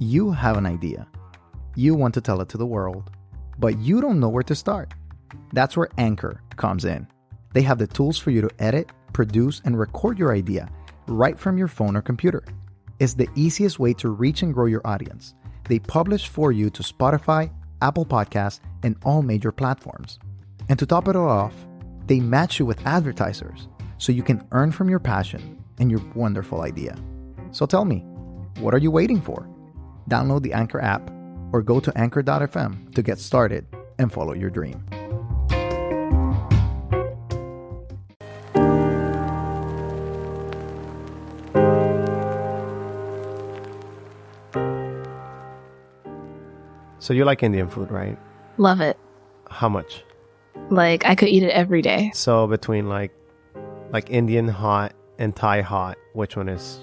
You have an idea. You want to tell it to the world, but you don't know where to start. That's where Anchor comes in. They have the tools for you to edit, produce, and record your idea right from your phone or computer. It's the easiest way to reach and grow your audience. They publish for you to Spotify, Apple Podcasts, and all major platforms. And to top it all off, they match you with advertisers so you can earn from your passion and your wonderful idea. So tell me, what are you waiting for? Download the Anchor app or go to anchor.fm to get started and follow your dream. So you like Indian food, right? Love it. How much? Like, I could eat it every day. So between like Indian hot and Thai hot, which one is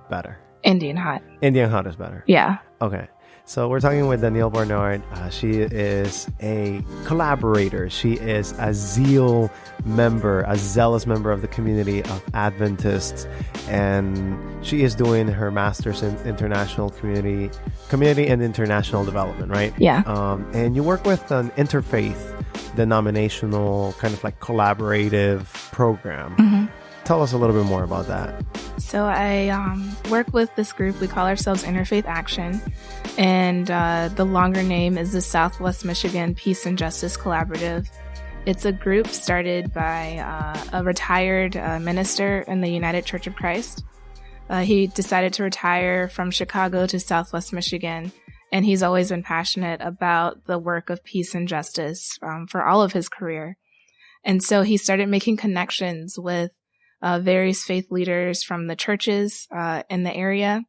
better? Indian hot. Indian hot is better. Yeah. Okay. So we're talking with Danielle Barnard. She is a collaborator. She is a Zeal member, a zealous member of the community of Adventists. And she is doing her master's in international community and international development, right? Yeah. And you work with an Interfaith denominational kind of like collaborative program. Mm-hmm. Tell us a little bit more about that. So I work with this group. We call ourselves Interfaith Action. And the longer name is the Southwest Michigan Peace and Justice Collaborative. It's a group started by a retired minister in the United Church of Christ. He decided to retire from Chicago to Southwest Michigan. And he's always been passionate about the work of peace and justice for all of his career. And so he started making connections with various faith leaders from the churches in the area.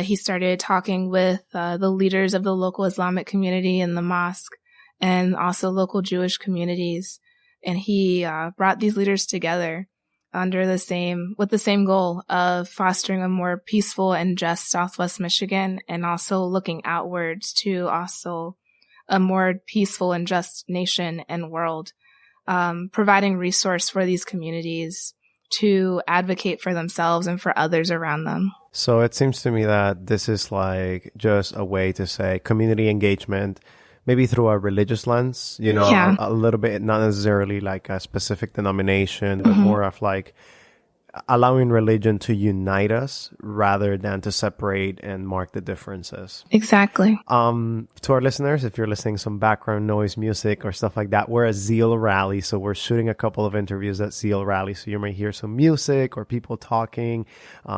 He started talking with the leaders of the local Islamic community in the mosque and also local Jewish communities. And he brought these leaders together with the same goal of fostering a more peaceful and just Southwest Michigan, and also looking outwards to also a more peaceful and just nation and world, providing resource for these communities to advocate for themselves and for others around them. So it seems to me that this is like just a way to say community engagement, maybe through a religious lens, Yeah. a little bit, not necessarily like a specific denomination, but Mm-hmm. more of like allowing religion to unite us rather than to separate and mark the differences. Exactly. To our listeners, if you're listening some background noise, music or stuff like that, we're at Zeal Rally. So we're shooting a couple of interviews at Zeal Rally. So you may hear some music or people talking.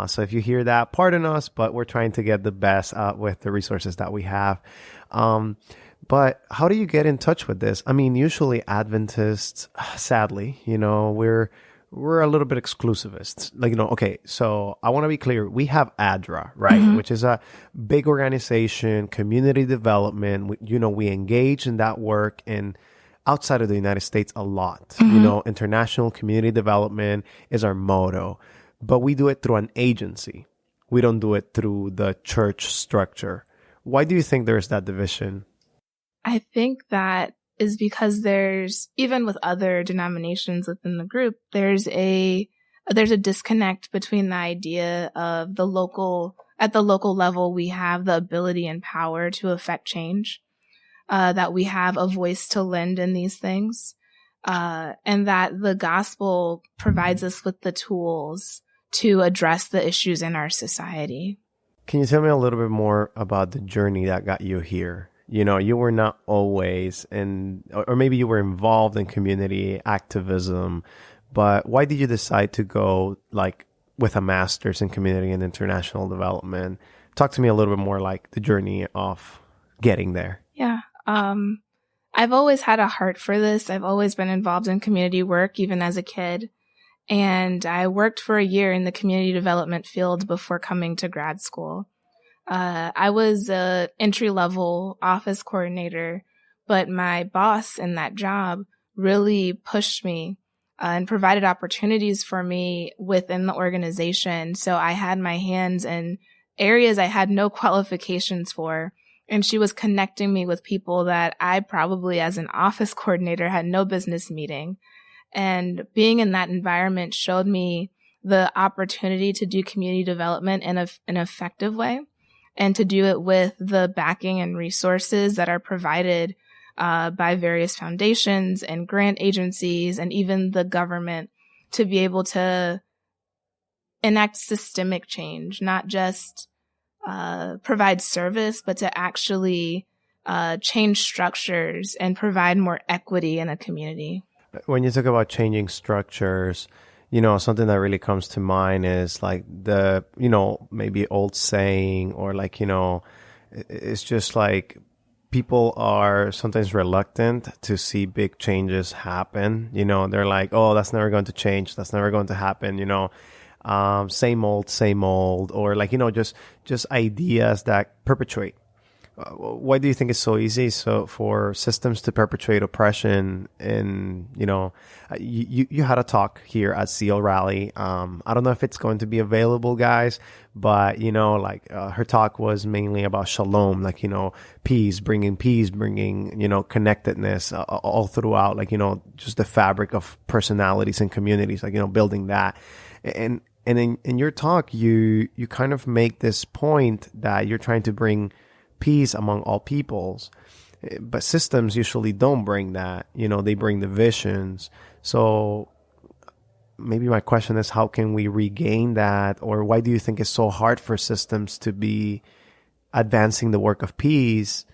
So if you hear that, pardon us, but we're trying to get the best with the resources that we have. But how do you get in touch with this? I mean, usually Adventists, sadly, we're a little bit exclusivist. Okay, so I want to be clear. We have ADRA, right? Mm-hmm. Which is a big organization, community development. We engage in that work outside of the United States a lot. Mm-hmm. International community development is our motto. But we do it through an agency. We don't do it through the church structure. Why do you think there's that division? I think that is because there's, even with other denominations within the group, there's a disconnect between the idea of at the local level, we have the ability and power to affect change, that we have a voice to lend in these things, and that the gospel provides us with the tools to address the issues in our society. Can you tell me a little bit more about the journey that got you here? You were not always or maybe you were involved in community activism, but why did you decide to go with a master's in community and international development? Talk to me a little bit more like the journey of getting there. Yeah. I've always had a heart for this. I've always been involved in community work, even as a kid. And I worked for a year in the community development field before coming to grad school. I was a entry-level office coordinator, but my boss in that job really pushed me and provided opportunities for me within the organization. So I had my hands in areas I had no qualifications for. And she was connecting me with people that I probably, as an office coordinator, had no business meeting. And being in that environment showed me the opportunity to do community development in an effective way. and to do it with the backing and resources that are provided by various foundations and grant agencies and even the government to be able to enact systemic change, not just provide service, but to actually change structures and provide more equity in a community. When you talk about changing structures, something that really comes to mind is like the, maybe old saying, or like, it's just like people are sometimes reluctant to see big changes happen. They're like, oh, that's never going to change. That's never going to happen. Same old, or like, just ideas that perpetuate. Why do you think it's so easy for systems to perpetuate oppression? And, you had a talk here at Zeal Rally. I don't know if it's going to be available, guys, but, her talk was mainly about shalom, like, peace, bringing, connectedness all throughout, like, just the fabric of personalities and communities, like, building that. And in your talk, you kind of make this point that you're trying to bring peace among all peoples, but systems usually don't bring that. They bring divisions. So maybe my question is, how can we regain that? Or why do you think it's so hard for systems to be advancing the work of peace,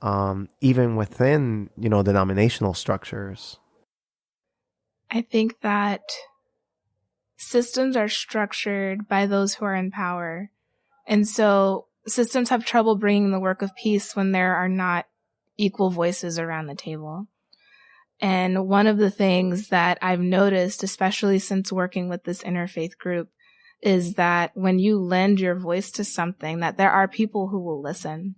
even within, denominational structures? I think that systems are structured by those who are in power. And so systems have trouble bringing the work of peace when there are not equal voices around the table. And one of the things that I've noticed, especially since working with this interfaith group, is that when you lend your voice to something, that there are people who will listen.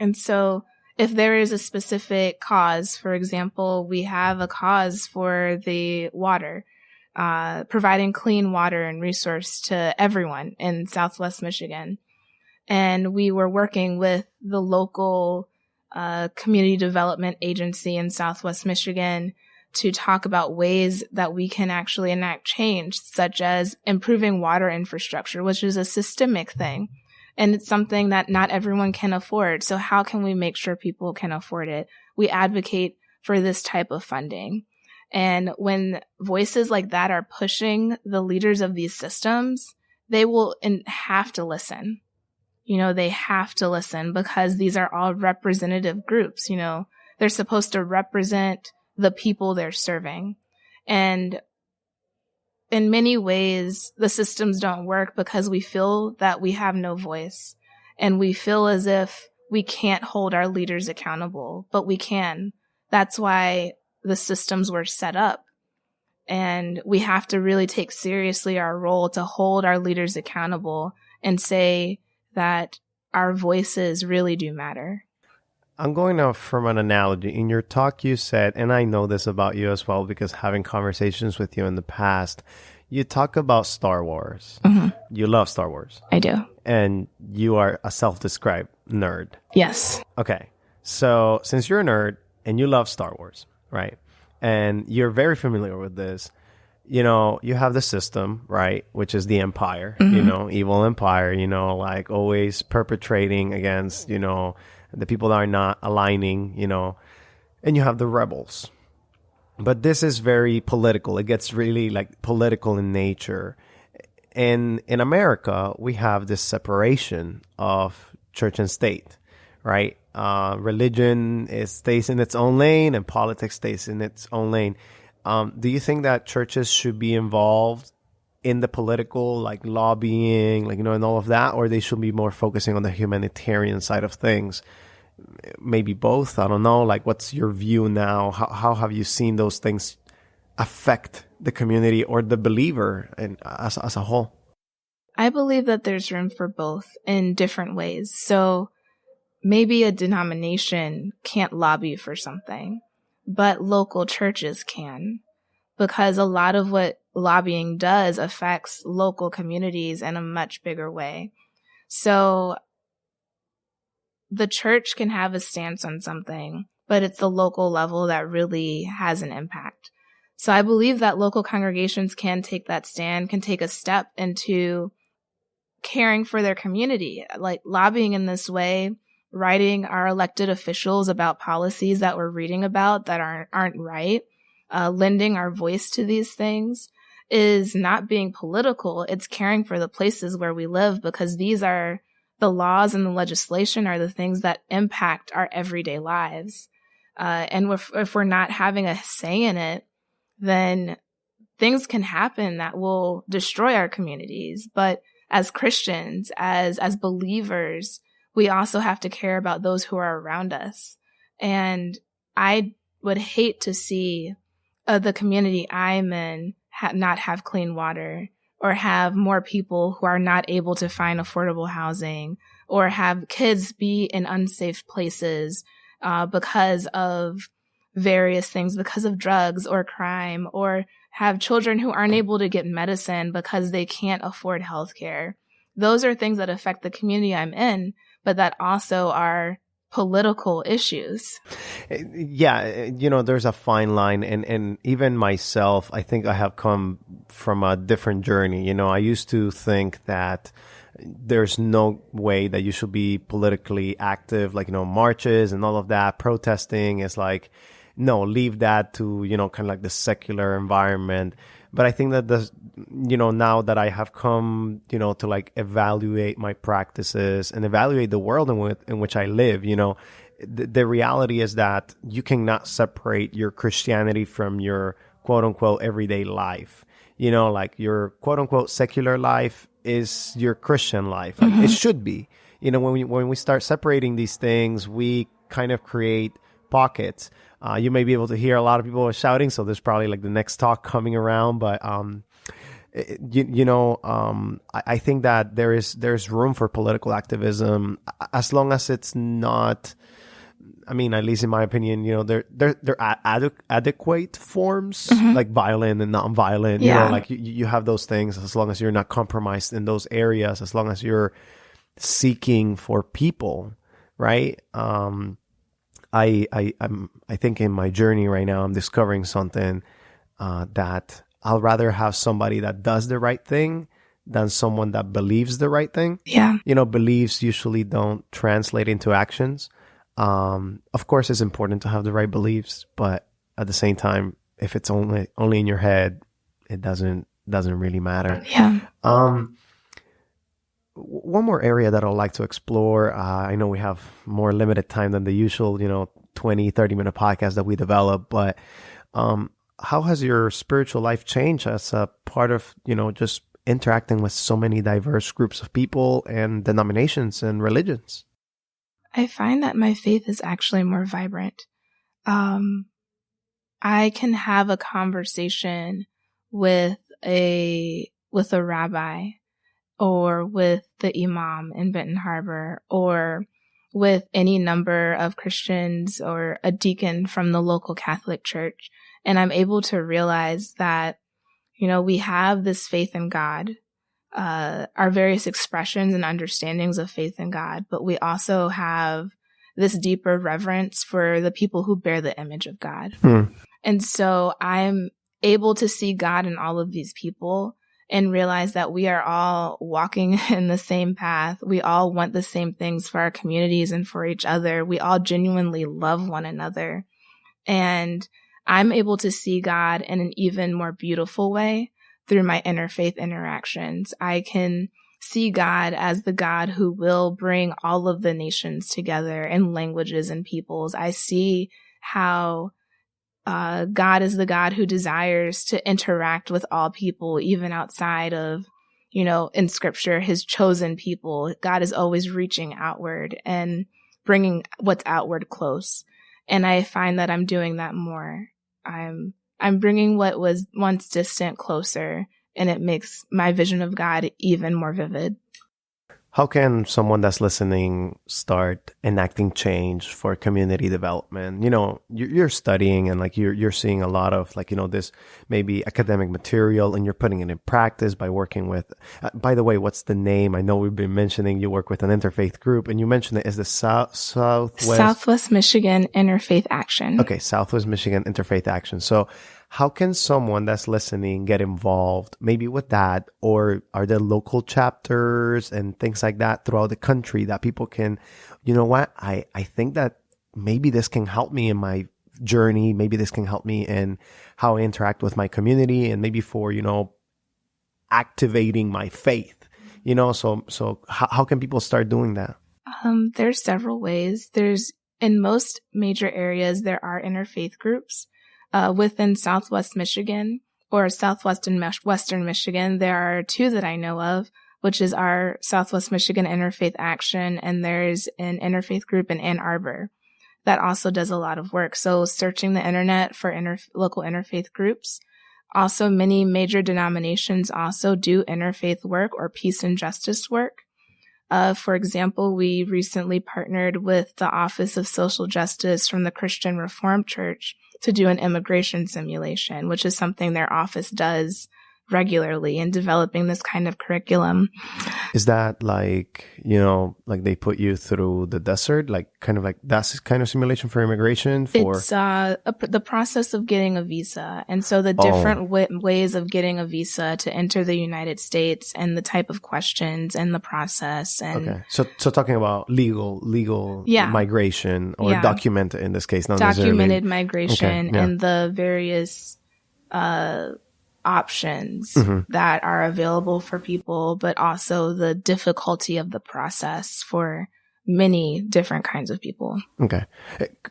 And so if there is a specific cause, for example, we have a cause for the water, providing clean water and resource to everyone in Southwest Michigan. And we were working with the local community development agency in Southwest Michigan to talk about ways that we can actually enact change, such as improving water infrastructure, which is a systemic thing. And it's something that not everyone can afford. So how can we make sure people can afford it? We advocate for this type of funding. And when voices like that are pushing the leaders of these systems, they will have to listen. They have to listen because these are all representative groups. They're supposed to represent the people they're serving. And in many ways, the systems don't work because we feel that we have no voice, and we feel as if we can't hold our leaders accountable, but we can. That's why the systems were set up. And we have to really take seriously our role to hold our leaders accountable and say that our voices really do matter. I'm going off from an analogy. In your talk, you said, and I know this about you as well because having conversations with you in the past, you talk about Star Wars. Mm-hmm. You love Star Wars. I do. And you are a self-described nerd. Yes. Okay. So since you're a nerd and you love Star Wars, right? And you're very familiar with this, you have the system, right? Which is the empire, mm-hmm. Evil empire, like always perpetrating against, the people that are not aligning, and you have the rebels. But this is very political. It gets really like political in nature. And in America, we have this separation of church and state, right? Religion stays in its own lane and politics stays in its own lane. Do you think that churches should be involved in the political, like lobbying, like, and all of that, or they should be more focusing on the humanitarian side of things? Maybe both. I don't know. Like, what's your view now? How have you seen those things affect the community or the believer and as a whole? I believe that there's room for both in different ways. So maybe a denomination can't lobby for something, but local churches can, because a lot of what lobbying does affects local communities in a much bigger way. So the church can have a stance on something, but it's the local level that really has an impact. So I believe that local congregations can take that stand, can take a step into caring for their community, like lobbying in this way, writing our elected officials about policies that we're reading about that aren't right, lending our voice to these things is not being political. It's caring for the places where we live, because these are the laws and the legislation are the things that impact our everyday lives. And if we're not having a say in it, then things can happen that will destroy our communities. But as Christians, as believers, we also have to care about those who are around us. And I would hate to see the community I'm in not have clean water, or have more people who are not able to find affordable housing, or have kids be in unsafe places because of various things, because of drugs or crime, or have children who aren't able to get medicine because they can't afford healthcare. Those are things that affect the community I'm in, but that also are political issues. Yeah, there's a fine line, and even myself, I think I have come from a different journey. I used to think that there's no way that you should be politically active, like, marches and all of that, protesting is like, no, leave that to, kind of like the secular environment. But I think that now that I have come, to like evaluate my practices and evaluate the world in which I live, the reality is that you cannot separate your Christianity from your quote unquote everyday life. Like your quote unquote secular life is your Christian life. Like, it should be. When we start separating these things, we kind of create pockets. You may be able to hear a lot of people shouting, so there's probably like the next talk coming around. But I think that there's room for political activism, as long as it's not. I mean, at least in my opinion, they're adequate forms, like violent and non-violent. Yeah. Like you have those things, as long as you're not compromised in those areas, as long as you're seeking for people, right? I think in my journey right now, I'm discovering something that I'll rather have somebody that does the right thing than someone that believes the right thing. Yeah. Beliefs usually don't translate into actions. Of course, it's important to have the right beliefs, but at the same time, if it's only in your head, it doesn't really matter. Yeah. One more area that I'd like to explore. I know we have more limited time than the usual, 20, 30-minute podcast that we develop, but how has your spiritual life changed as a part of, just interacting with so many diverse groups of people and denominations and religions? I find that my faith is actually more vibrant. I can have a conversation with a rabbi, or with the imam in Benton Harbor, or with any number of Christians, or a deacon from the local Catholic church. And I'm able to realize that, we have this faith in God, our various expressions and understandings of faith in God, but we also have this deeper reverence for the people who bear the image of God. And so I'm able to see God in all of these people and realize that we are all walking in the same path. We all want the same things for our communities and for each other. We all genuinely love one another. And I'm able to see God in an even more beautiful way through my interfaith interactions. I can see God as the God who will bring all of the nations together in languages and peoples. I see how God is the God who desires to interact with all people, even outside of, in scripture, his chosen people. God is always reaching outward and bringing what's outward close. And I find that I'm doing that more. I'm bringing what was once distant closer, and it makes my vision of God even more vivid. How can someone that's listening start enacting change for community development? You're studying and like you're seeing a lot of like, this maybe academic material, and you're putting it in practice by working with, by the way, what's the name? I know we've been mentioning you work with an interfaith group, and you mentioned it as the Southwest Michigan Interfaith Action. Okay. Southwest Michigan Interfaith Action. So how can someone that's listening get involved maybe with that? Or are there local chapters and things like that throughout the country that people can, you know what, I think that maybe this can help me in my journey. Maybe this can help me in how I interact with my community, and maybe for, activating my faith, so how can people start doing that? There's several ways. In most major areas, there are interfaith groups. Within Southwest Michigan or Western Michigan, there are two that I know of, which is our Southwest Michigan Interfaith Action, and there's an interfaith group in Ann Arbor that also does a lot of work. So searching the internet for local interfaith groups. Also, many major denominations also do interfaith work or peace and justice work. For example, we recently partnered with the Office of Social Justice from the Christian Reformed Church to do an immigration simulation, which is something their office does regularly in developing this kind of curriculum. Is that like they put you through the desert, that's kind of simulation for immigration? It's the process of getting a visa. And so the different ways of getting a visa to enter the United States, and the type of questions and the process. And okay. So talking about legal migration, or documented in this case, not documented necessarily migration, and the various options that are available for people, but also the difficulty of the process for many different kinds of people. Okay.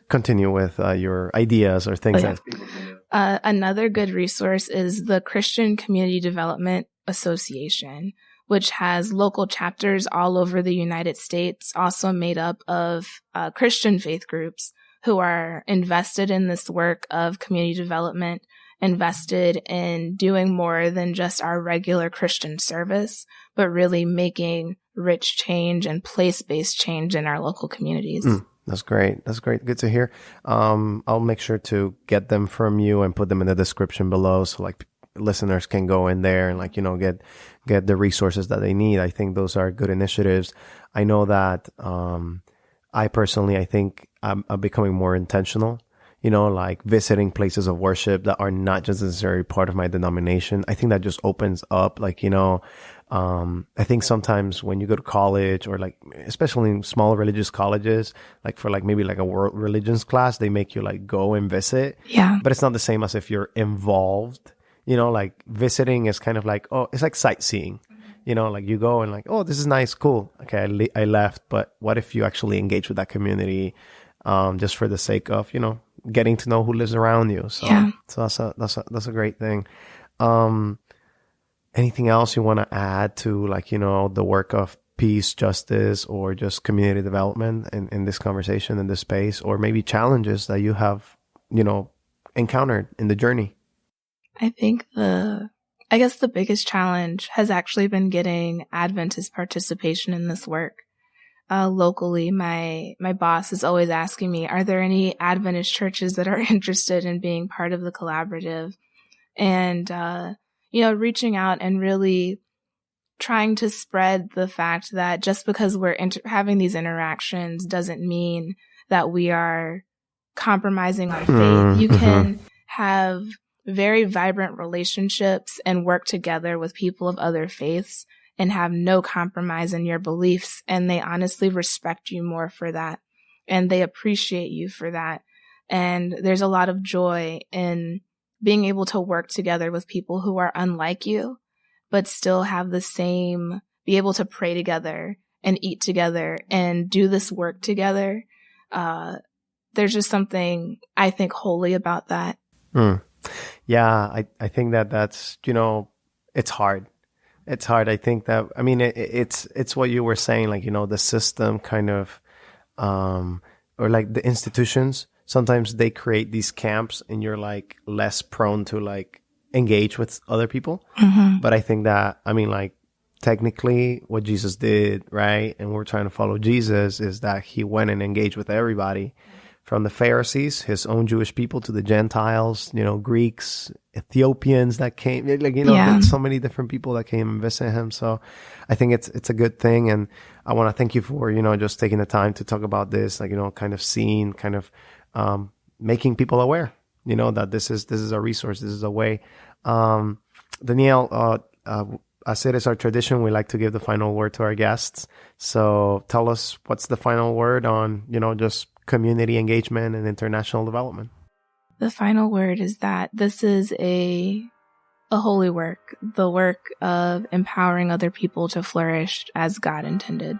Continue with your ideas or things that people can do. Another good resource is the Christian Community Development Association, which has local chapters all over the United States, also made up of Christian faith groups who are invested in this work of community development, invested in doing more than just our regular Christian service, but really making rich change and place-based change in our local communities. That's great. That's great. Good to hear. I'll make sure to get them from you and put them in the description below, so listeners can go in there and get the resources that they need. I think those are good initiatives. I know that I think I'm becoming more intentional. Visiting places of worship that are not just necessarily part of my denomination. I think that just opens up, I think sometimes when you go to college, or especially in small religious colleges, for maybe a world religions class, they make you go and visit. Yeah. But it's not the same as if you're involved. Visiting is kind of it's like sightseeing. You go and this is nice, cool. Okay, I left, but what if you actually engage with that community, just for the sake of, getting to know who lives around you. So that's a great thing. Anything else you want to add to the work of peace, justice, or just community development in this conversation, in this space, or maybe challenges that you have, encountered in the journey? I think the biggest challenge has actually been getting Adventist participation in this work. Locally, my boss is always asking me, are there any Adventist churches that are interested in being part of the collaborative? And, reaching out and really trying to spread the fact that just because we're having these interactions doesn't mean that we are compromising our faith. You can have very vibrant relationships and work together with people of other faiths and have no compromise in your beliefs. And they honestly respect you more for that. And they appreciate you for that. And there's a lot of joy in being able to work together with people who are unlike you, but still have be able to pray together and eat together and do this work together. There's just something, I think, holy about that. Yeah, I think that's, it's hard. It's hard. I think that, it's what you were saying, the system kind of, or the institutions, sometimes they create these camps and you're less prone to engage with other people. But I think that, technically what Jesus did, right? And we're trying to follow Jesus, is that he went and engaged with everybody, from the Pharisees, his own Jewish people, to the Gentiles, Greeks, Ethiopians that came, so many different people that came and visited him. So I think it's a good thing. And I want to thank you for, just taking the time to talk about this, kind of seeing, making people aware that this is a resource, this is a way. Danielle, as it is our tradition, we like to give the final word to our guests. So tell us, what's the final word on, just community engagement and international development? The final word is that this is a holy work, the work of empowering other people to flourish as God intended.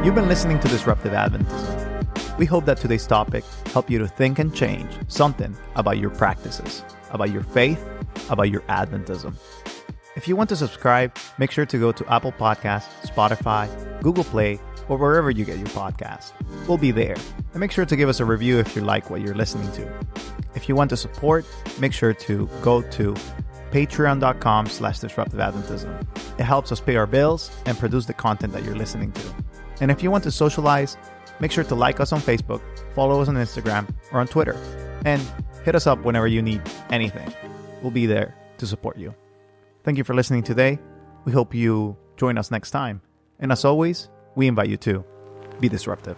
You've been listening to Disruptive Adventism. We hope that today's topic helped you to think and change something about your practices, about your faith, about your Adventism. If you want to subscribe, make sure to go to Apple Podcasts, Spotify, Google Play, or wherever you get your podcast. We'll be there. And make sure to give us a review if you like what you're listening to. If you want to support, make sure to go to patreon.com/disruptiveadventism. It helps us pay our bills and produce the content that you're listening to. And if you want to socialize, make sure to like us on Facebook, follow us on Instagram or on Twitter, and hit us up whenever you need anything. We'll be there to support you. Thank you for listening today. We hope you join us next time. And as always, we invite you to be disruptive.